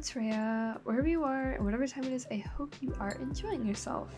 it's Rhea. Wherever you are and whatever time it is, I hope you are enjoying yourself.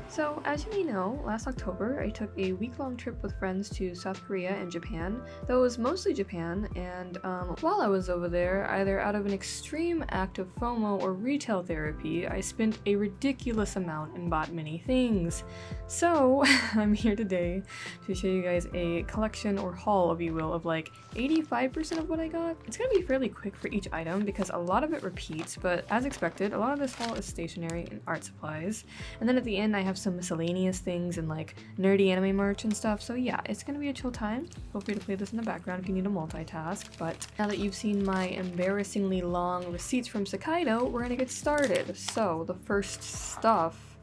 So, as you may know, last October I took a week-long trip with friends to South Korea and Japan, though it was mostly Japan, and while I was over there, either out of an extreme act of FOMO or retail therapy, I spent a ridiculous amount and bought many things. So, I'm here today to show you guys a collection or haul, if you will, of like 85% of what I got. It's gonna be fairly quick for each item because a lot of it repeats, but as expected, a lot of this haul is stationery and art supplies. And then at the end I have some miscellaneous things and like nerdy anime merch and stuff, so yeah, it's gonna be a chill time. Feel free to play this in the background if you need to multitask, but now that you've seen my embarrassingly long receipts from Sakaido, we're gonna get started. So the first stuff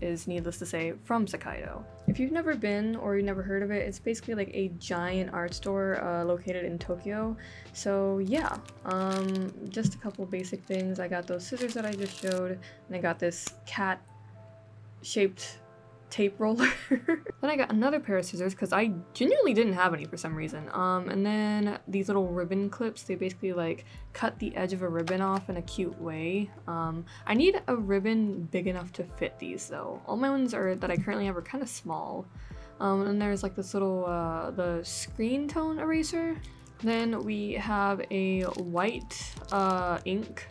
is, needless to say, from Sakaido. If you've never been or you've never heard of it, it's basically like a giant art store located in Tokyo. So yeah, just a couple basic things. I got those scissors that I just showed, and I got this cat shaped tape roller. Then I got another pair of scissors because I genuinely didn't have any for some reason. And then these little ribbon clips, they basically like cut the edge of a ribbon off in a cute way. I need a ribbon big enough to fit these though. All my ones that I currently have are kind of small. And there's like this little the screen tone eraser. Then we have a white ink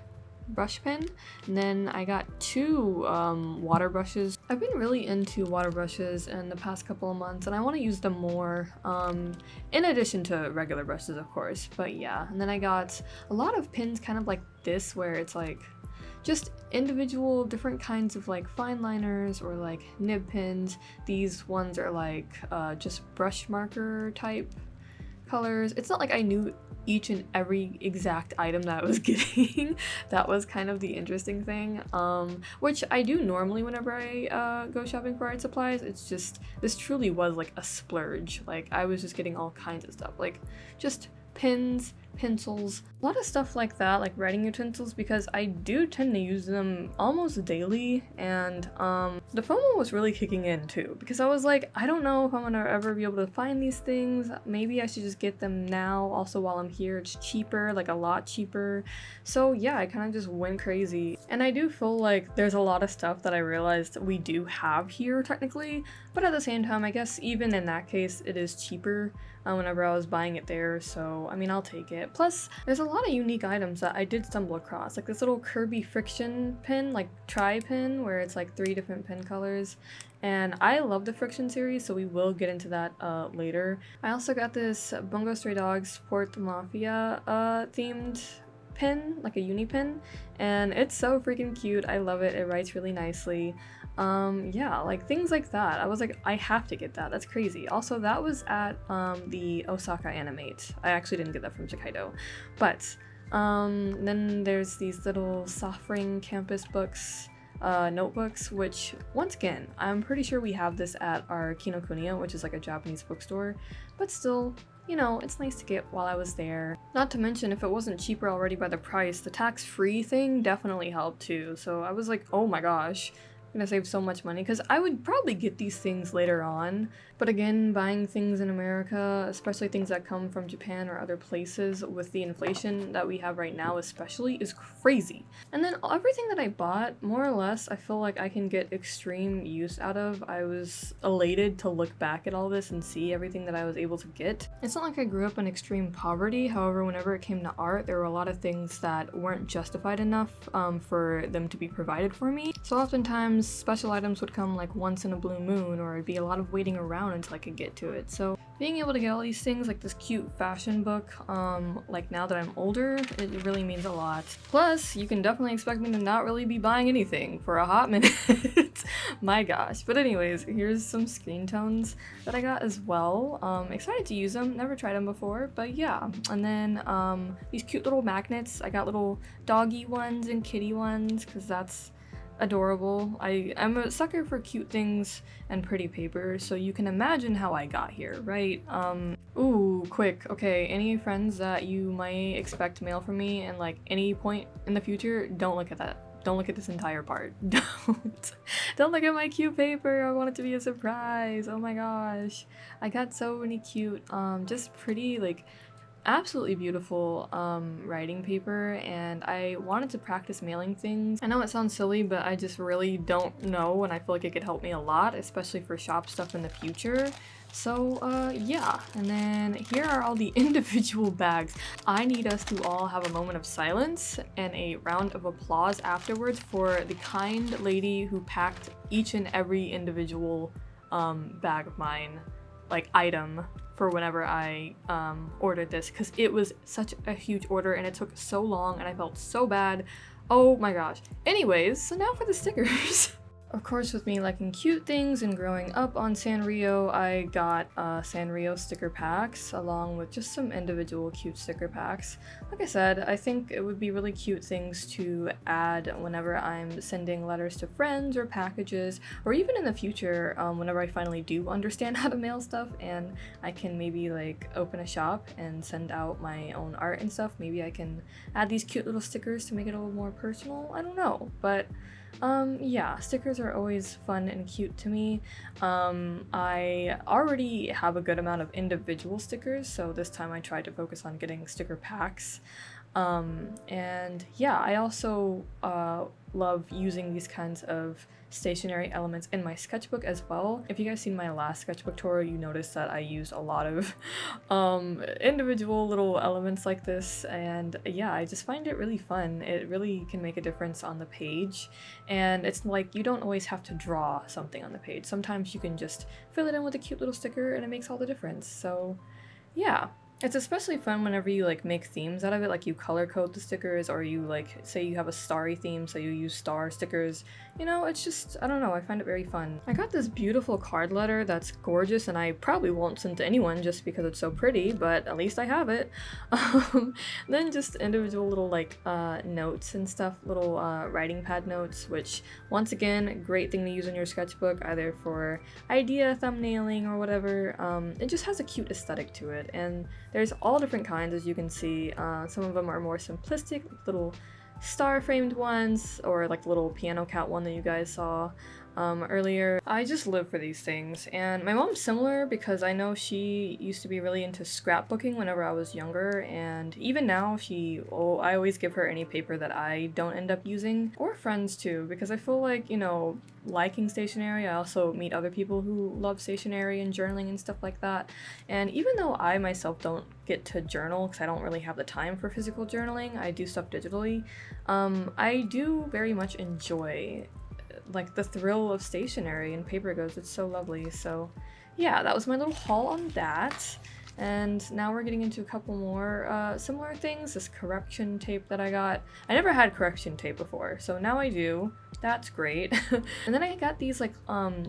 brush pen, and then I got two water brushes. I've been really into water brushes in the past couple of months and I want to use them more, in addition to regular brushes of course, but yeah. And then I got a lot of pins kind of like this where it's like just individual different kinds of like fine liners or like nib pins. These ones are like just brush marker type colors. It's not like I knew each and every exact item that I was getting. That was kind of the interesting thing, which I do normally whenever I go shopping for art supplies. It's just, this truly was like a splurge. Like I was just getting all kinds of stuff, like just pins, pencils, a lot of stuff like that, like writing utensils, because I do tend to use them almost daily. And the FOMO was really kicking in too, because I was like, I don't know if I'm gonna ever be able to find these things. Maybe I should just get them now. Also, while I'm here, it's cheaper, like a lot cheaper. So yeah, I kind of just went crazy. And I do feel like there's a lot of stuff that I realized we do have here technically, but at the same time, I guess even in that case, it is cheaper whenever I was buying it there. So I mean, I'll take it. Plus, there's a lot of unique items that I did stumble across, like this little Kirby friction pin, like tri-pin, where it's like 3 different pin colors. And I love the friction series, so we will get into that later. I also got this Bungo Stray Dogs Sport Mafia themed pin, like a uni pin, and it's so freaking cute. I love it. It writes really nicely. Yeah, like things like that. I was like, I have to get that. That's crazy. Also, that was at the Osaka Animate. I actually didn't get that from Hokkaido. But then there's these little Soft-Ring campus books, notebooks, which once again, I'm pretty sure we have this at our Kinokuniya, which is like a Japanese bookstore, but still, you know, it's nice to get while I was there. Not to mention, if it wasn't cheaper already by the price, the tax-free thing definitely helped too. So I was like, oh my gosh, I'm gonna save so much money, because I would probably get these things later on. But again, buying things in America, especially things that come from Japan or other places with the inflation that we have right now especially, is crazy. And then everything that I bought, more or less, I feel like I can get extreme use out of. I was elated to look back at all this and see everything that I was able to get. It's not like I grew up in extreme poverty, however, whenever it came to art, there were a lot of things that weren't justified enough for them to be provided for me. So oftentimes, special items would come like once in a blue moon, or it'd be a lot of waiting around until I could get to it. So being able to get all these things, like this cute fashion book, like now that I'm older, it really means a lot. Plus, you can definitely expect me to not really be buying anything for a hot minute. My gosh. But anyways, here's some screen tones that I got as well. Excited to use them, never tried them before, but yeah. And then these cute little magnets. I got little doggy ones and kitty ones, because that's adorable. I'm a sucker for cute things and pretty paper, so you can imagine how I got here, right? Ooh, quick. Okay, any friends that you might expect mail from me and like any point in the future, don't look at that. Don't look at this entire part. Don't look at my cute paper. I want it to be a surprise. Oh my gosh. I got so many cute, just pretty like absolutely beautiful writing paper, and I wanted to practice mailing things. I know it sounds silly, but I just really don't know, and I feel like it could help me a lot, especially for shop stuff in the future. So yeah, and then here are all the individual bags. I need us to all have a moment of silence and a round of applause afterwards for the kind lady who packed each and every individual bag of mine, like item, for whenever I ordered this, because it was such a huge order and it took so long and I felt so bad. Oh my gosh. Anyways, so now for the stickers. Of course, with me liking cute things and growing up on Sanrio, I got Sanrio sticker packs along with just some individual cute sticker packs. Like I said, I think it would be really cute things to add whenever I'm sending letters to friends or packages, or even in the future, whenever I finally do understand how to mail stuff and I can maybe like open a shop and send out my own art and stuff. Maybe I can add these cute little stickers to make it a little more personal. I don't know, but yeah, stickers are always fun and cute to me. I already have a good amount of individual stickers, so this time I tried to focus on getting sticker packs. And yeah, I also love using these kinds of stationery elements in my sketchbook as well. If you guys seen my last sketchbook tour, you noticed that I used a lot of individual little elements like this, and yeah, I just find it really fun. It really can make a difference on the page, and it's like you don't always have to draw something on the page. Sometimes you can just fill it in with a cute little sticker and it makes all the difference. So yeah. It's especially fun whenever you like make themes out of it, like you color code the stickers, or you like say you have a starry theme, so you use star stickers. You know, it's just, I don't know, I find it very fun. I got this beautiful card letter that's gorgeous, and I probably won't send to anyone just because it's so pretty, but at least I have it. Then just individual little like notes and stuff, little writing pad notes, which once again, great thing to use in your sketchbook, either for idea thumbnailing or whatever. It just has a cute aesthetic to it, and there's all different kinds, as you can see. Some of them are more simplistic, like little star framed ones, or like the little piano cat one that you guys saw earlier. I just live for these things, and my mom's similar because I know she used to be really into scrapbooking whenever I was younger, and even now I always give her any paper that I don't end up using, or friends too, because I feel like, you know, liking stationery, I also meet other people who love stationery and journaling and stuff like that, and even though I myself don't get to journal because I don't really have the time for physical journaling, I do stuff digitally, I do very much enjoy like the thrill of stationery and paper goods. It's so lovely. So yeah, that was my little haul on that. And now we're getting into a couple more similar things. This correction tape that I got. I never had correction tape before, so now I do. That's great. And then I got these like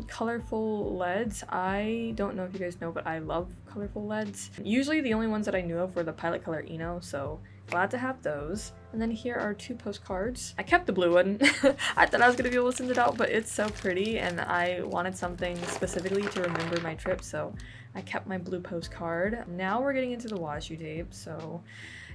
colorful leads. I don't know if you guys know, but I love colorful leads. Usually the only ones that I knew of were the Pilot Color Eno, so glad to have those. And then here are two postcards. I kept the blue one. I thought I was gonna be able to send it out, but it's so pretty and I wanted something specifically to remember my trip, so I kept my blue postcard. Now we're getting into the washi tape, so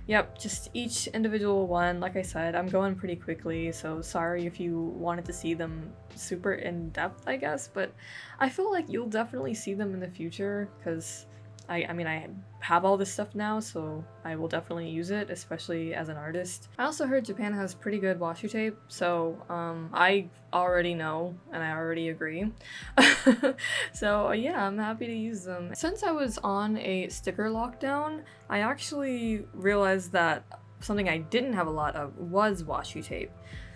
yep, just each individual one. Like I said, I'm going pretty quickly, so sorry if you wanted to see them super in depth, I guess, but I feel like you'll definitely see them in the future because I mean, I have all this stuff now, so I will definitely use it, especially as an artist. I also heard Japan has pretty good washi tape, so I already know, and I already agree. So yeah, I'm happy to use them. Since I was on a sticker lockdown, I actually realized that something I didn't have a lot of was washi tape.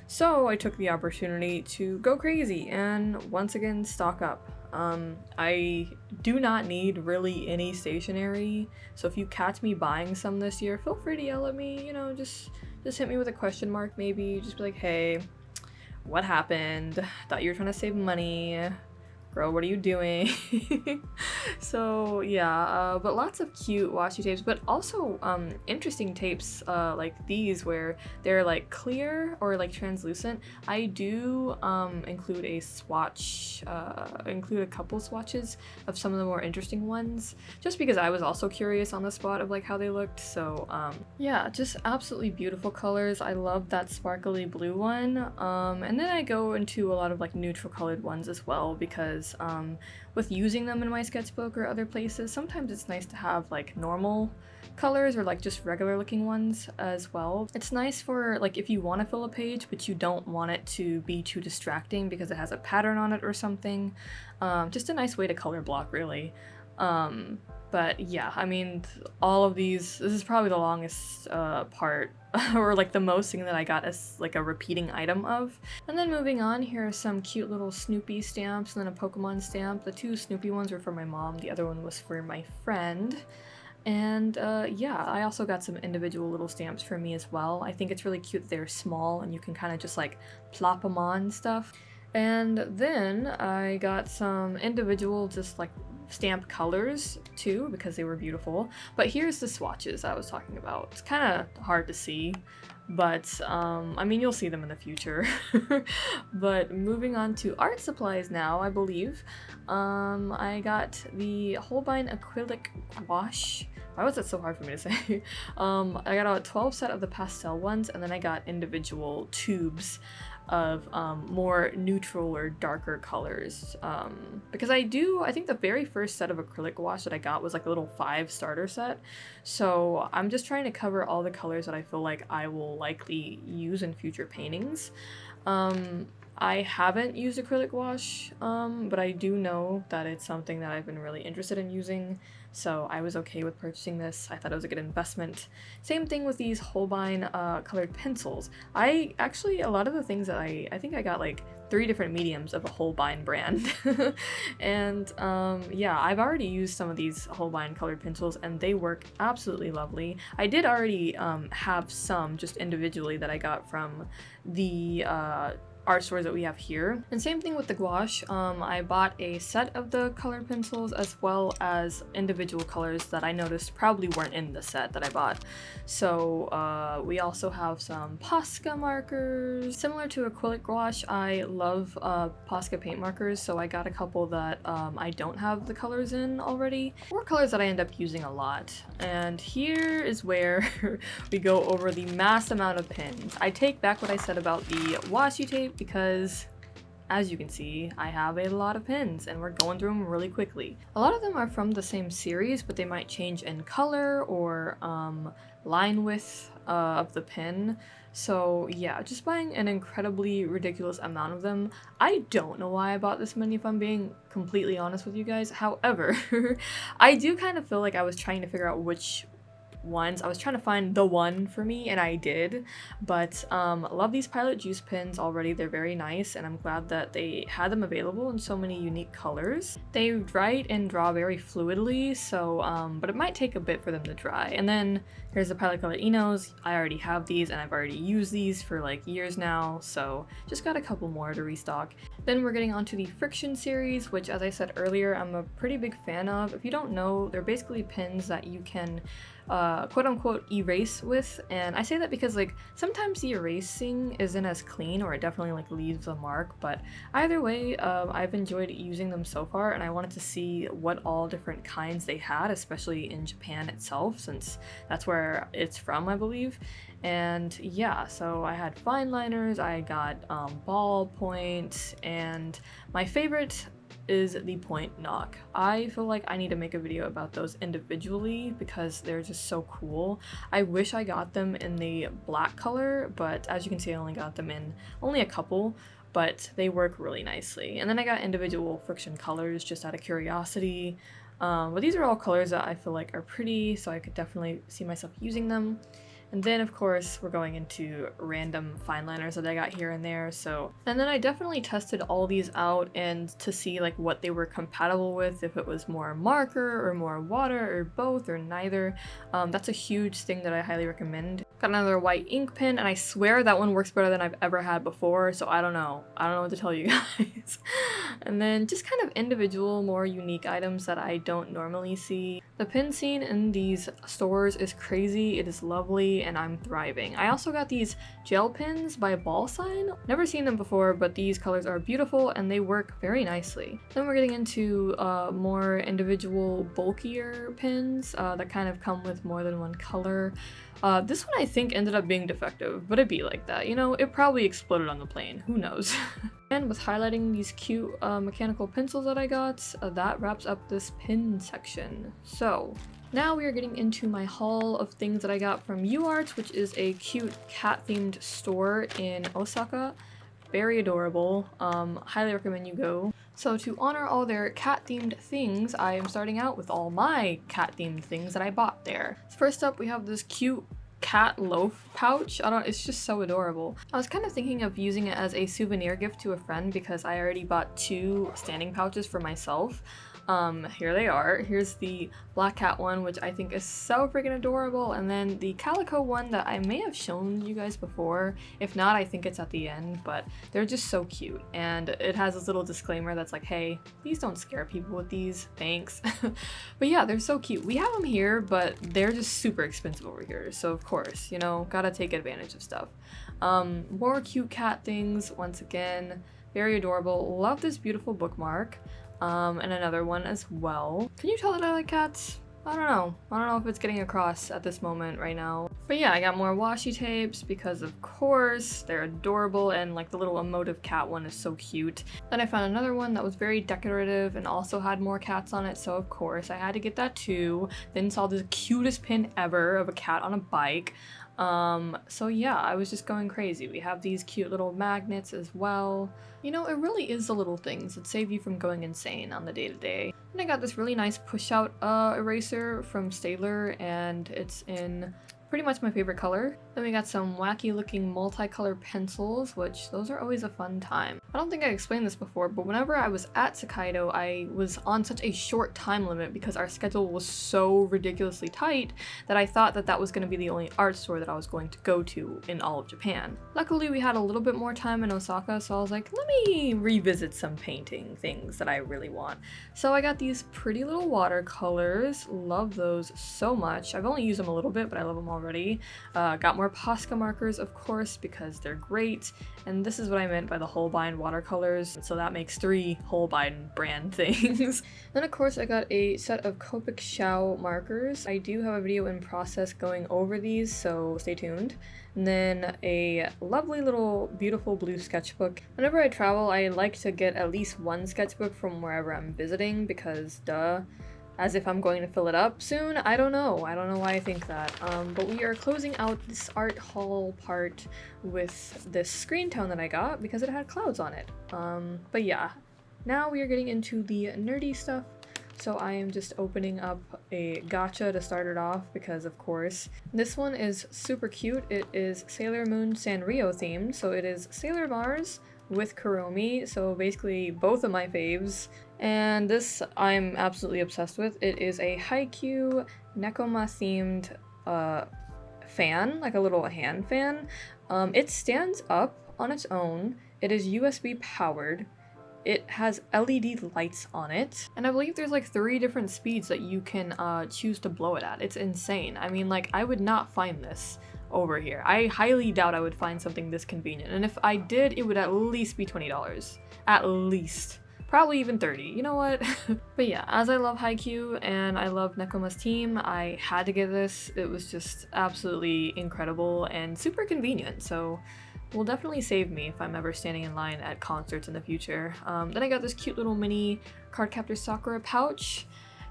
So I took the opportunity to go crazy and once again stock up. I do not need really any stationery, so if you catch me buying some this year, feel free to yell at me, you know, just hit me with a question mark maybe, just be like, hey, what happened? Thought you were trying to save money. Girl, what are you doing? So yeah, but lots of cute washi tapes, but also interesting tapes like these where they're like clear or like translucent. I do include a swatch, include a couple swatches of some of the more interesting ones, just because I was also curious on the spot of like how they looked. So yeah, just absolutely beautiful colors. I love that sparkly blue one, and then I go into a lot of like neutral colored ones as well because because with using them in my sketchbook or other places, sometimes it's nice to have like normal colors or like just regular looking ones as well. It's nice for like if you want to fill a page but you don't want it to be too distracting because it has a pattern on it or something. Just a nice way to color block, really. But yeah, I mean, all of these, this is probably the longest part or like the most thing that I got as like a repeating item of. And then moving on, here are some cute little Snoopy stamps and then a Pokemon stamp. The two Snoopy ones were for my mom, the other one was for my friend. And yeah, I also got some individual little stamps for me as well. I think it's really cute they're small and you can kind of just like plop them on stuff. And then I got some individual just like stamp colors too because they were beautiful. But here's the swatches I was talking about. It's kind of hard to see, but I mean, you'll see them in the future. But moving on to art supplies now, I believe. I got the Holbein acrylic gouache. Why was that so hard for me to say? I got a 12 set of the pastel ones, and then I got individual tubes of more neutral or darker colors, because I think the very first set of acrylic gouache that I got was like a little 5 starter set, so I'm just trying to cover all the colors that I feel like I will likely use in future paintings. I haven't used acrylic gouache, but I do know that it's something that I've been really interested in using, so I was okay with purchasing this. I thought it was a good investment. Same thing with these Holbein colored pencils. A lot of the things that I think I got like 3 different mediums of a Holbein brand. And yeah, I've already used some of these Holbein colored pencils and they work absolutely lovely. I did already have some just individually that I got from the art stores that we have here. And same thing with the gouache. I bought a set of the colored pencils as well as individual colors that I noticed probably weren't in the set that I bought. So we also have some Posca markers. Similar to acrylic gouache, I love Posca paint markers, so I got a couple that I don't have the colors in already, or colors that I end up using a lot. And here is where we go over the mass amount of pins. I take back what I said about the washi tape, because as you can see, I have a lot of pins and we're going through them really quickly. A lot of them are from the same series, but they might change in color or line width of the pin. So yeah, just buying an incredibly ridiculous amount of them. I don't know why I bought this many, if I'm being completely honest with you guys. However, I do kind of feel like I was trying to figure out which ones. I was trying to find the one for me, and I did. But love these Pilot Juice pins already. They're very nice, and I'm glad that they had them available in so many unique colors. They write and draw very fluidly, so but it might take a bit for them to dry. And then here's the Pilot Color Enos. I already have these, and I've already used these for like years now, so just got a couple more to restock. Then we're getting onto the Friction series, which, as I said earlier, I'm a pretty big fan of. If you don't know, they're basically pins that you can quote-unquote erase with, and I say that because like sometimes the erasing isn't as clean, or it definitely like leaves a mark, but either way, I've enjoyed using them so far, and I wanted to see what all different kinds they had, especially in Japan itself, since that's where it's from, I believe. And yeah, so I had fine liners, I got ballpoint, and my favorite is the point knock. I feel like I need to make a video about those individually because they're just so cool. I wish I got them in the black color, but as you can see, I only got them in only a couple, but they work really nicely. And then I got individual Friction colors just out of curiosity. But these are all colors that I feel like are pretty, so I could definitely see myself using them. And then of course we're going into random fine liners that I got here and there. And then I definitely tested all these out and to see like what they were compatible with, if it was more marker or more water or both or neither. That's a huge thing that I highly recommend. Got another white ink pen, and I swear that one works better than I've ever had before, so I don't know what to tell you guys. And then just kind of individual, more unique items that I don't normally see. The pin scene in these stores is crazy, it is lovely, and I'm thriving. I also got these gel pins by Ball Sign. Never seen them before, but these colors are beautiful and they work very nicely. Then we're getting into more individual, bulkier pins that kind of come with more than one color. This one I think ended up being defective, but it'd be like that, you know, it probably exploded on the plane, who knows. And with highlighting these cute mechanical pencils that I got, that wraps up this pin section. So now we are getting into my haul of things that I got from UArt, which is a cute cat-themed store in Osaka. Very adorable. Highly recommend you go. So to honor all their cat-themed things, I am starting out with all my cat-themed things that I bought there. First up, we have this cute cat loaf pouch. It's just so adorable. I was kind of thinking of using it as a souvenir gift to a friend because I already bought 2 standing pouches for myself. Here they are. Here's the black cat one, which I think is so freaking adorable, and then the calico one that I may have shown you guys before. If not, I think it's at the end, but they're just so cute, and it has this little disclaimer that's like, hey, please don't scare people with these, thanks. But yeah, they're so cute. We have them here, but they're just super expensive over here, so of course, you know, gotta take advantage of stuff. More cute cat things, once again, very adorable. Love this beautiful bookmark. And another one as well. Can you tell that I like cats? I don't know. I don't know if it's getting across at this moment right now. But yeah, I got more washi tapes because of course they're adorable, and like the little emotive cat one is so cute. Then I found another one that was very decorative and also had more cats on it, so of course I had to get that too. Then saw the cutest pin ever of a cat on a bike. So yeah, I was just going crazy. We have these cute little magnets as well. You know, it really is the little things that save you from going insane on the day-to-day. And I got this really nice push-out eraser from Staedtler, and it's in pretty much my favorite color. Then we got some wacky looking multicolor pencils, which those are always a fun time. I don't think I explained this before, but whenever I was at Tokaido, I was on such a short time limit because our schedule was so ridiculously tight that I thought that that was going to be the only art store that I was going to go to in all of Japan. Luckily, we had a little bit more time in Osaka, so I was like, let me revisit some painting things that I really want. So I got these pretty little watercolors. Love those so much. I've only used them a little bit, but I love them already. Got more Posca markers, of course, because they're great. And this is what I meant by the Holbein watercolors, so that makes 3 Holbein brand things. Then of course I got a set of Copic Xiao markers. I do have a video in process going over these, so stay tuned. And then a lovely little beautiful blue sketchbook. Whenever I travel, I like to get at least 1 sketchbook from wherever I'm visiting because duh. As if I'm going to fill it up soon? I don't know why I think that. But we are closing out this art haul part with this screen tone that I got because it had clouds on it. But yeah, now we are getting into the nerdy stuff. So I am just opening up a gacha to start it off because of course. This one is super cute. It is Sailor Moon Sanrio themed. So it is Sailor Mars with Kuromi, so basically both of my faves. And this I'm absolutely obsessed with. It is a Haikyuu Nekoma themed fan, like a little hand fan. It stands up on its own. It is USB powered. It has LED lights on it, and I believe there's like 3 different speeds that you can choose to blow it at. It's insane. I mean, like, I would not find this over here. I highly doubt I would find something this convenient, and if I did, it would at least be $20. At least. Probably even 30, you know what? But yeah, as I love Haikyuu and I love Nekoma's team, I had to get this. It was just absolutely incredible and super convenient, so will definitely save me if I'm ever standing in line at concerts in the future. Then I got this cute little mini Cardcaptor Sakura pouch,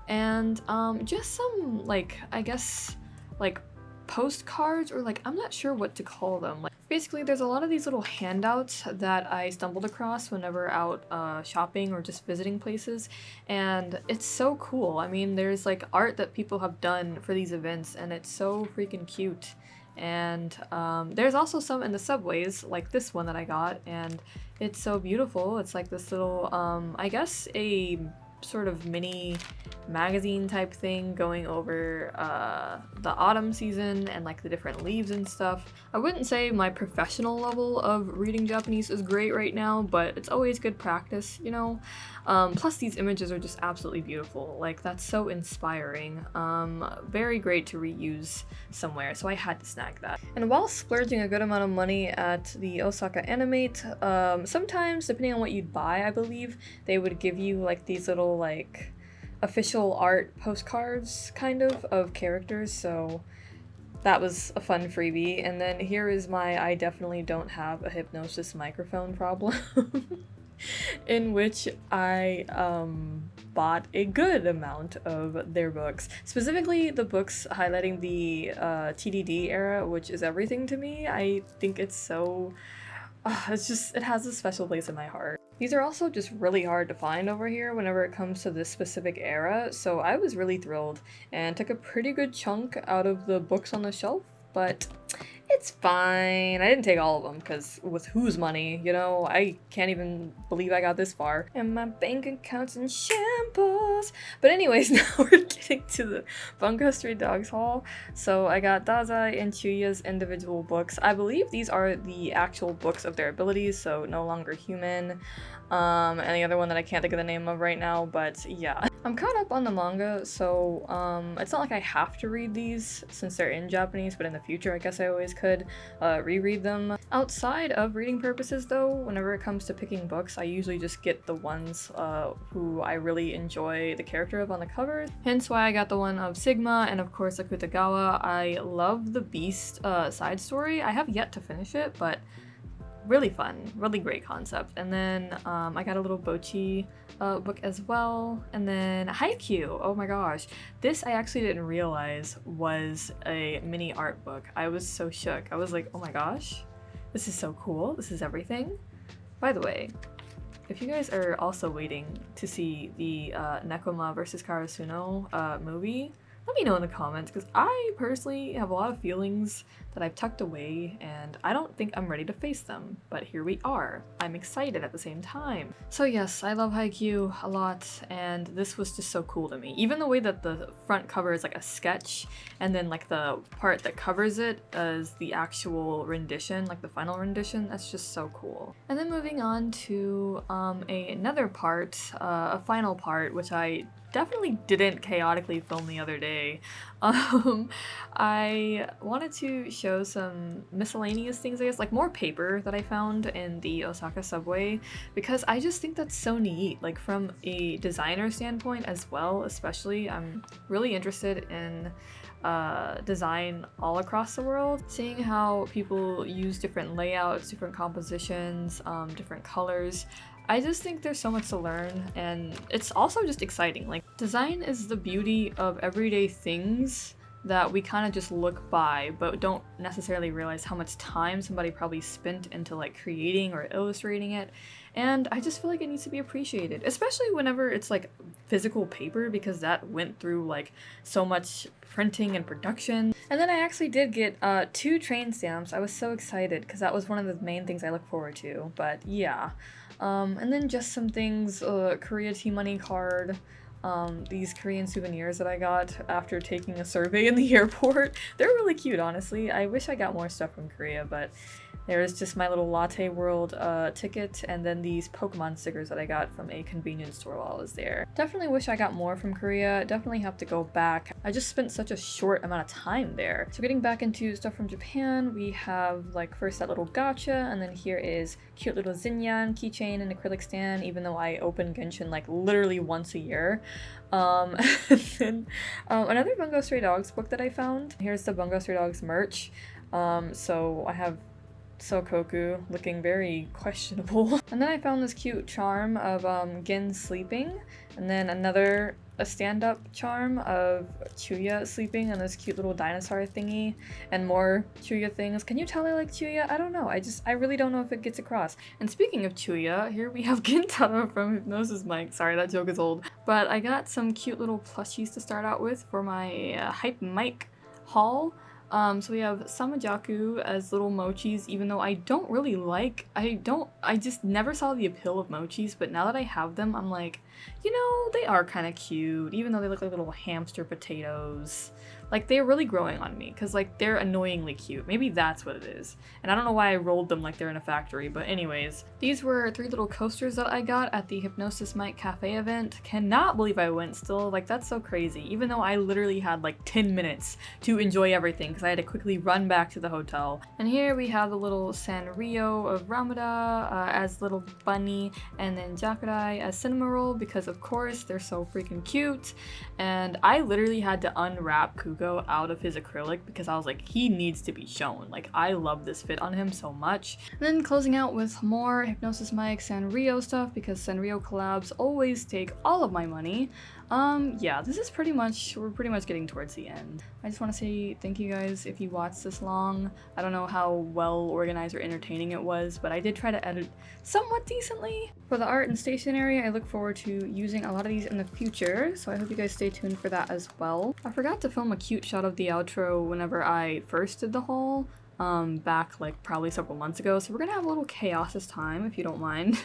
and just some, like, I guess, like, postcards, or like, I'm not sure what to call them. Like, basically there's a lot of these little handouts that I stumbled across whenever out shopping or just visiting places, and it's so cool. I mean, there's like art that people have done for these events, and it's so freaking cute. And there's also some in the subways, like this one that I got, and it's so beautiful. It's like this little, I guess a sort of mini magazine type thing going over the autumn season and like the different leaves and stuff. I wouldn't say my professional level of reading Japanese is great right now, but it's always good practice, you know? Plus these images are just absolutely beautiful. Like, that's so inspiring. Very great to reuse somewhere, so I had to snag that. And while splurging a good amount of money at the Osaka Animate, sometimes, depending on what you'd buy, I believe, they would give you like these little like official art postcards kind of characters, so that was a fun freebie. And then here is my I definitely don't have a hypnosis microphone problem. in which I bought a good amount of their books. Specifically, the books highlighting the TDD era, which is everything to me. I think it's so... it has a special place in my heart. These are also just really hard to find over here whenever it comes to this specific era, so I was really thrilled and took a pretty good chunk out of the books on the shelf, but it's fine. I didn't take all of them because with whose money, you know, I can't even believe I got this far. And my bank account's in shambles. But anyways, now we're getting to the Bungo Stray Dogs haul. So I got Dazai and Chuya's individual books. I believe these are the actual books of their abilities, so no longer human. And the other one that I can't think of the name of right now, but yeah. I'm caught up on the manga, so it's not like I have to read these since they're in Japanese, but in the future I guess I always could reread them. Outside of reading purposes though, whenever it comes to picking books, I usually just get the ones who I really enjoy the character of on the covers. Hence why I got the one of Sigma and of course Akutagawa. I love the Beast side story. I have yet to finish it, but really fun, really great concept. And then I got a little Bochi book as well. And then Haikyuu, oh my gosh. This I actually didn't realize was a mini art book. I was so shook. I was like, oh my gosh, this is so cool. This is everything. By the way, if you guys are also waiting to see the Nekoma vs. Karasuno movie, let me know in the comments, because I personally have a lot of feelings that I've tucked away and I don't think I'm ready to face them, but here we are. I'm excited at the same time. So yes, I love Haikyuu a lot, and this was just so cool to me. Even the way that the front cover is like a sketch, and then like the part that covers it is the actual rendition, like the final rendition, that's just so cool. And then moving on to another part, a final part, which I definitely didn't chaotically film the other day. I wanted to show some miscellaneous things, I guess, like more paper that I found in the Osaka subway, because I just think that's so neat, like from a designer standpoint as well, especially. I'm really interested in design all across the world, seeing how people use different layouts, different compositions, different colors. I just think there's so much to learn, and it's also just exciting. Like, design is the beauty of everyday things that we kind of just look by but don't necessarily realize how much time somebody probably spent into like creating or illustrating it. And I just feel like it needs to be appreciated, especially whenever it's like physical paper, because that went through like so much printing and production. And then I actually did get 2 train stamps. I was so excited because that was one of the main things I look forward to, but yeah. And then just some things, Korea T-Money card, these Korean souvenirs that I got after taking a survey in the airport. They're really cute, honestly. I wish I got more stuff from Korea, but there's just my little Latte World ticket, and then these Pokemon stickers that I got from a convenience store while I was there. Definitely wish I got more from Korea. Definitely have to go back. I just spent such a short amount of time there. So getting back into stuff from Japan, we have like first that little gacha, and then here is cute little Zinyan keychain and acrylic stand, even though I open Genshin like literally once a year. Then another Bungo Stray Dogs book that I found. Here's the Bungo Stray Dogs merch. So I have Sokoku looking very questionable. And then I found this cute charm of Gin sleeping, and then a stand-up charm of Chuya sleeping on this cute little dinosaur thingy, and more Chuya things. Can you tell I like Chuya? I don't know. I really don't know if it gets across. And speaking of Chuya, here we have Gintaro from Hypnosis Mike. Sorry, that joke is old. But I got some cute little plushies to start out with for my Hype Mike haul. So we have Samajaku as little mochis, even though I don't really like, I just never saw the appeal of mochis, but now that I have them, I'm like, you know, they are kind of cute, even though they look like little hamster potatoes. Like, they're really growing on me, because, like, they're annoyingly cute. Maybe that's what it is. And I don't know why I rolled them like they're in a factory, but anyways. These were 3 little coasters that I got at the Hypnosis Mike Cafe event. Cannot believe I went still. Like, that's so crazy. Even though I literally had, like, 10 minutes to enjoy everything, because I had to quickly run back to the hotel. And here we have the little Sanrio of Ramada as little bunny, and then Jakurai as cinema roll, because of course they're so freaking cute. And I literally had to unwrap Kuku go out of his acrylic because I was like, he needs to be shown. Like, I love this fit on him so much. And then closing out with more Hypnosis Mike Sanrio stuff because Sanrio collabs always take all of my money. Yeah, this is we're pretty much getting towards the end. I just want to say thank you guys if you watched this long. I don't know how well organized or entertaining it was, but I did try to edit somewhat decently. For the art and stationery, I look forward to using a lot of these in the future, so I hope you guys stay tuned for that as well. I forgot to film a cute shot of the outro whenever I first did the haul. Back like probably several months ago, so we're gonna have a little chaos this time if you don't mind.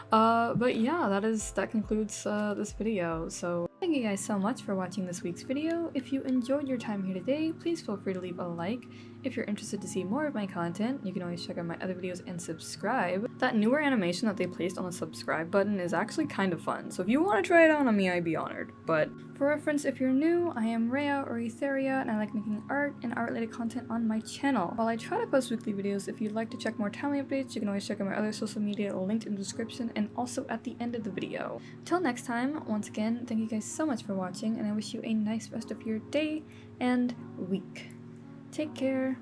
But yeah, that concludes this video. So thank you guys so much for watching this week's video. If you enjoyed your time here today, please feel free to leave a like. If you're interested to see more of my content, you can always check out my other videos and subscribe. That newer animation that they placed on the subscribe button is actually kind of fun, so if you want to try it out on me, I'd be honored. But for reference, if you're new, I am Rhea or Etheria, and I like making art and art-related content on my channel. While I try to post weekly videos, if you'd like to check more timely updates, you can always check out my other social media linked in the description and also at the end of the video. Till next time, once again, thank you guys so much for watching, and I wish you a nice rest of your day and week. Take care.